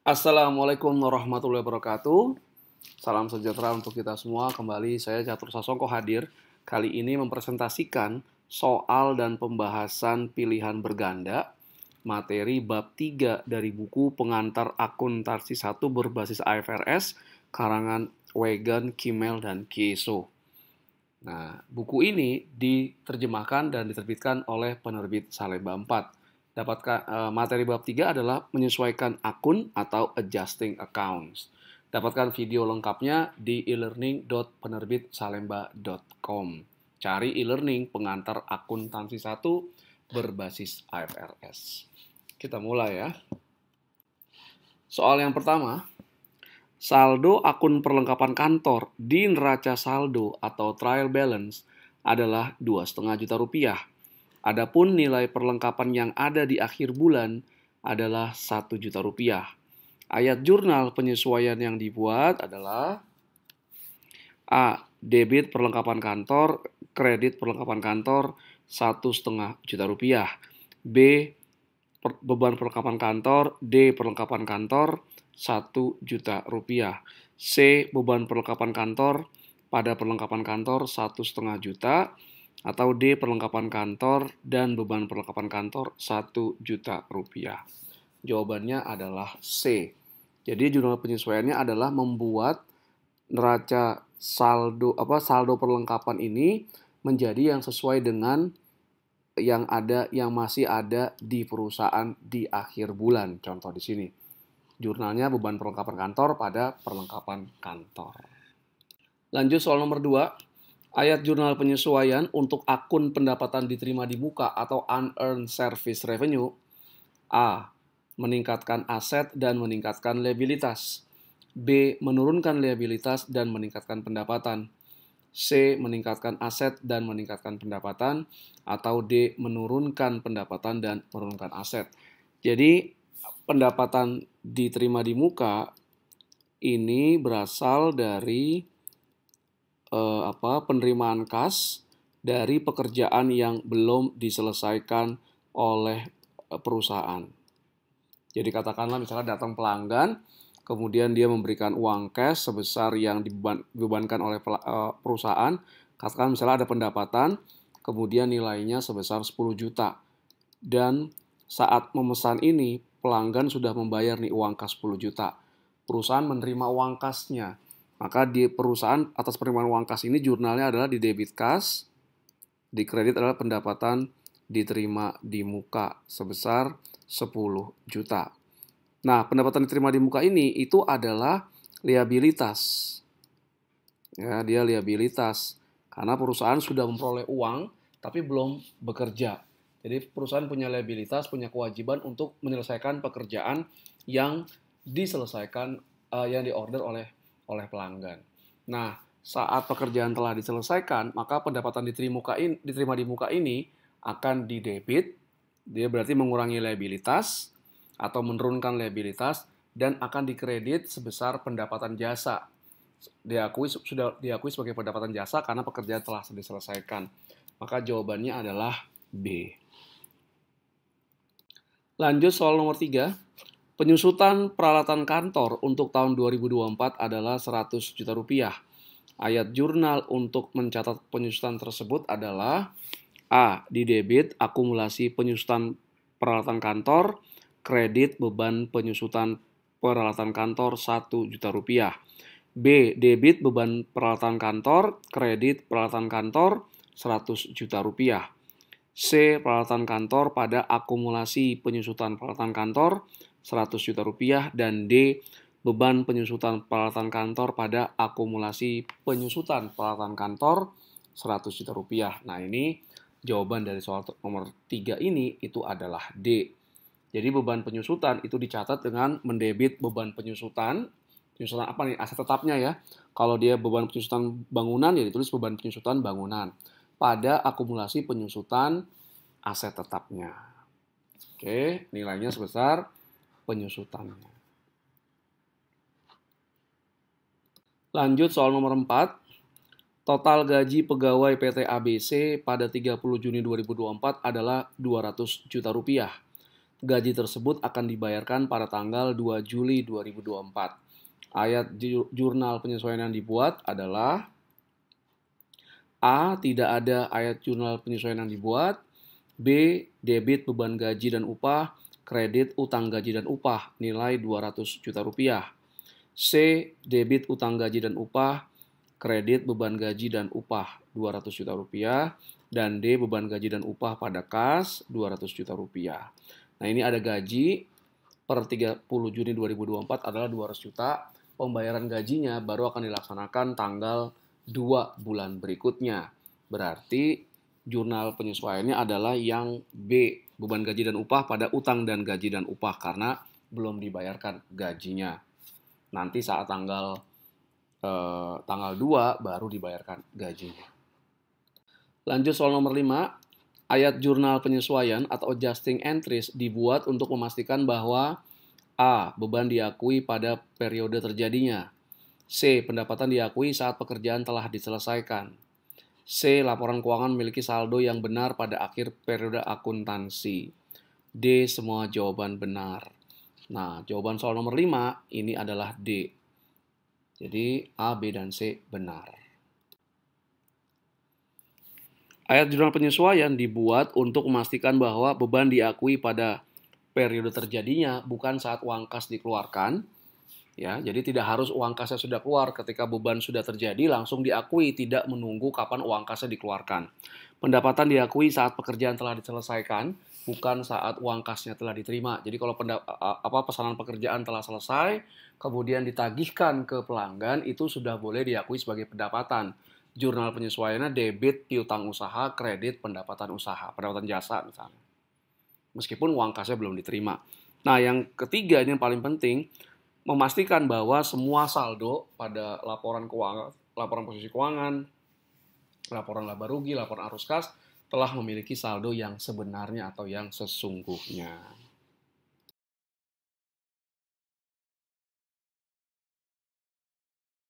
Assalamualaikum warahmatullahi wabarakatuh. Salam sejahtera untuk kita semua. Kembali saya Catur Sasongko hadir. Kali ini mempresentasikan soal dan pembahasan pilihan berganda materi bab 3 dari buku Pengantar Akuntansi 1 berbasis IFRS karangan Wegan, Kimmel, dan Kieso. Nah, buku ini diterjemahkan dan diterbitkan oleh penerbit Salemba 4. Materi bab 3 adalah menyesuaikan akun atau adjusting accounts. Dapatkan video lengkapnya di e-learning.penerbitsalemba.com. Cari e-learning pengantar akuntansi 1 berbasis IFRS. Kita mulai ya. Soal yang pertama, saldo akun perlengkapan kantor di neraca saldo atau trial balance adalah 2,5 juta rupiah. Adapun nilai perlengkapan yang ada di akhir bulan adalah 1 juta rupiah. Ayat jurnal penyesuaian yang dibuat adalah A. Debit perlengkapan kantor, kredit perlengkapan kantor 1,5 juta rupiah. B. Beban perlengkapan kantor, D. Perlengkapan kantor 1 juta rupiah. C. Beban perlengkapan kantor pada perlengkapan kantor 1,5 juta. Atau D. Perlengkapan kantor dan beban perlengkapan kantor 1 juta rupiah. Jawabannya adalah C. Jadi jurnal penyesuaiannya adalah membuat neraca saldo perlengkapan ini menjadi yang sesuai dengan yang masih ada di perusahaan di akhir bulan. Contoh di sini. Jurnalnya beban perlengkapan kantor pada perlengkapan kantor. Lanjut soal nomor 2. Ayat jurnal penyesuaian untuk akun pendapatan diterima di muka atau unearned service revenue. A. Meningkatkan aset dan meningkatkan liabilitas. B. Menurunkan liabilitas dan meningkatkan pendapatan. C. Meningkatkan aset dan meningkatkan pendapatan. Atau D. Menurunkan pendapatan dan menurunkan aset. Jadi pendapatan diterima di muka ini berasal dari penerimaan kas dari pekerjaan yang belum diselesaikan oleh perusahaan. Jadi katakanlah misalnya datang pelanggan, kemudian dia memberikan uang cash sebesar yang dibebankan oleh perusahaan. Katakan misalnya ada pendapatan, kemudian nilainya sebesar 10 juta. Dan saat memesan ini, pelanggan sudah membayar nih uang kas 10 juta. Perusahaan menerima uang kasnya. Maka di perusahaan atas penerimaan uang kas ini jurnalnya adalah di debit kas, di kredit adalah pendapatan diterima di muka sebesar 10 juta. Nah, pendapatan diterima di muka ini itu adalah liabilitas. Ya, dia liabilitas karena perusahaan sudah memperoleh uang tapi belum bekerja. Jadi perusahaan punya liabilitas, punya kewajiban untuk menyelesaikan pekerjaan yang diselesaikan yang diorder oleh pelanggan. Nah, saat pekerjaan telah diselesaikan, maka pendapatan diterima di muka ini akan didebit. Dia berarti mengurangi liabilitas atau menurunkan liabilitas dan akan dikredit sebesar pendapatan jasa. Sudah diakui sebagai pendapatan jasa karena pekerjaan telah diselesaikan. Maka jawabannya adalah B. Lanjut soal nomor 3. Penyusutan peralatan kantor untuk tahun 2024 adalah 100 juta rupiah. Ayat jurnal untuk mencatat penyusutan tersebut adalah A. Di debit akumulasi penyusutan peralatan kantor, kredit beban penyusutan peralatan kantor 1 juta rupiah. B. Debit beban peralatan kantor, kredit peralatan kantor 100 juta rupiah. C. Peralatan kantor pada akumulasi penyusutan peralatan kantor 100 juta rupiah. Dan D. Beban penyusutan peralatan kantor pada akumulasi penyusutan peralatan kantor 100 juta rupiah. Nah, ini jawaban dari soal nomor 3 ini itu adalah D. Jadi beban penyusutan itu dicatat dengan mendebit beban penyusutan. Penyusutan apa nih? Aset tetapnya ya. Kalau dia beban penyusutan bangunan, ya ditulis beban penyusutan bangunan pada akumulasi penyusutan aset tetapnya. Oke, nilainya sebesar penyusutannya. Lanjut soal nomor 4. Total gaji pegawai PT ABC pada 30 Juni 2024 adalah 200 juta rupiah. gaji tersebut akan dibayarkan pada tanggal 2 Juli 2024. Ayat jurnal penyesuaian yang dibuat adalah A. Tidak ada ayat jurnal penyesuaian yang dibuat. B. Debit beban gaji dan upah, kredit utang gaji dan upah, nilai 200 juta rupiah. C. Debit utang gaji dan upah, kredit beban gaji dan upah 200 juta rupiah. Dan D. Beban gaji dan upah pada kas 200 juta rupiah. Nah, ini ada gaji per 30 Juni 2024 adalah 200 juta. Pembayaran gajinya baru akan dilaksanakan tanggal 2 bulan berikutnya. Berarti jurnal penyesuaiannya adalah yang B, beban gaji dan upah pada utang dan gaji dan upah karena belum dibayarkan gajinya. Nanti saat tanggal 2 baru dibayarkan gajinya. Lanjut soal nomor 5. Ayat jurnal penyesuaian atau adjusting entries dibuat untuk memastikan bahwa A. Beban diakui pada periode terjadinya. C. Pendapatan diakui saat pekerjaan telah diselesaikan. C. Laporan keuangan memiliki saldo yang benar pada akhir periode akuntansi. D. Semua jawaban benar. Nah, jawaban soal nomor 5 ini adalah D. Jadi A, B, dan C benar. Ayat jurnal penyesuaian dibuat untuk memastikan bahwa beban diakui pada periode terjadinya bukan saat uang kas dikeluarkan. Ya, jadi tidak harus uang kasnya sudah keluar ketika beban sudah terjadi langsung diakui, tidak menunggu kapan uang kasnya dikeluarkan. Pendapatan diakui saat pekerjaan telah diselesaikan, bukan saat uang kasnya telah diterima. Jadi kalau pesanan pekerjaan telah selesai, kemudian ditagihkan ke pelanggan, itu sudah boleh diakui sebagai pendapatan. Jurnal penyesuaiannya debit piutang usaha, kredit pendapatan usaha, pendapatan jasa misalnya. Meskipun uang kasnya belum diterima. Nah, yang ketiga ini yang paling penting, memastikan bahwa semua saldo pada laporan keuangan, laporan posisi keuangan, laporan laba rugi, laporan arus kas telah memiliki saldo yang sebenarnya atau yang sesungguhnya.